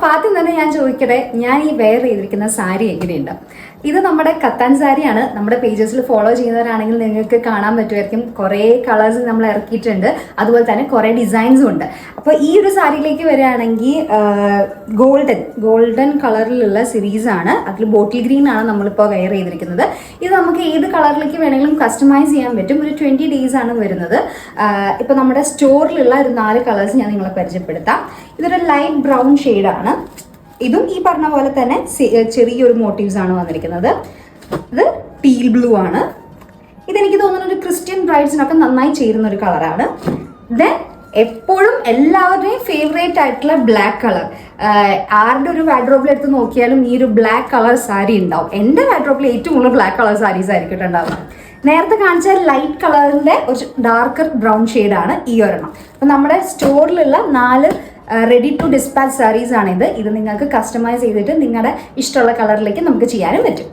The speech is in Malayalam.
ആദ്യം തന്നെ ഞാൻ ചോദിക്കട്ടെ, ഞാൻ ഈ വെയർ ചെയ്തിരിക്കുന്ന സാരി എങ്ങനെയുണ്ട്? ഇത് നമ്മുടെ കത്താൻ സാരിയാണ്. നമ്മുടെ പേജസിൽ ഫോളോ ചെയ്യുന്നവരാണെങ്കിൽ നിങ്ങൾക്ക് കാണാൻ പറ്റുമായിരിക്കും, കുറേ കളേഴ്സ് നമ്മൾ ഇറക്കിയിട്ടുണ്ട്, അതുപോലെ തന്നെ കുറേ ഡിസൈൻസും ഉണ്ട്. അപ്പോൾ ഈ ഒരു സാരിയിലേക്ക് വരികയാണെങ്കിൽ ഗോൾഡൻ കളറിലുള്ള സീരീസാണ്. അതിൽ ബോട്ടിൽ ഗ്രീൻ ആണ് നമ്മളിപ്പോൾ വെയർ ചെയ്തിരിക്കുന്നത്. ഇത് നമുക്ക് ഏത് കളറിലേക്ക് വേണമെങ്കിലും കസ്റ്റമൈസ് ചെയ്യാൻ പറ്റും. ഒരു 20 days ആണ് വരുന്നത്. ഇപ്പോൾ നമ്മുടെ സ്റ്റോറിലുള്ള ഒരു 4 കളേഴ്സ് ഞാൻ നിങ്ങളെ പരിചയപ്പെടുത്താം. ഇതൊരു ലൈറ്റ് ബ്രൗൺ ഷെയ്ഡാണ്. ഇതും ഈ പറഞ്ഞ പോലെ തന്നെ ചെറിയൊരു മോട്ടീവ്സ് ആണ് വന്നിരിക്കുന്നത്. ഇത് ടീൽ ബ്ലൂ ആണ്. ഇതെനിക്ക് തോന്നുന്ന ഒരു ക്രിസ്ത്യൻ ബ്രൈഡ്സിനൊക്കെ നന്നായി ചേരുന്ന ഒരു കളറാണ്. ദെൻ എപ്പോഴും എല്ലാവരുടെയും ഫേവറേറ്റ് ആയിട്ടുള്ള ബ്ലാക്ക് കളർ. ആരുടെ ഒരു വാഡ്രോബിൽ എടുത്ത് നോക്കിയാലും ഈ ഒരു ബ്ലാക്ക് കളർ സാരി ഉണ്ടാവും. എൻ്റെ വാഡ്രോബിൽ ഏറ്റവും കൂടുതൽ ബ്ലാക്ക് കളർ സാരീസ് ആയിരിക്കും ഉണ്ടാവുക. നേരത്തെ കാണിച്ച ലൈറ്റ് കളറിൻ്റെ ഒരു ഡാർക്കർ ബ്രൗൺ ഷെയ്ഡാണ് ഈ ഒരെണ്ണം. അപ്പം നമ്മുടെ സ്റ്റോറിലുള്ള 4 റെഡി ടു ഡിസ്പാച്ച് സാരീസ് ആണിത്. ഇത് നിങ്ങൾക്ക് കസ്റ്റമൈസ് ചെയ്തിട്ട് നിങ്ങളുടെ ഇഷ്ടമുള്ള കളറിലേക്ക് നമുക്ക് ചെയ്യാനും പറ്റും.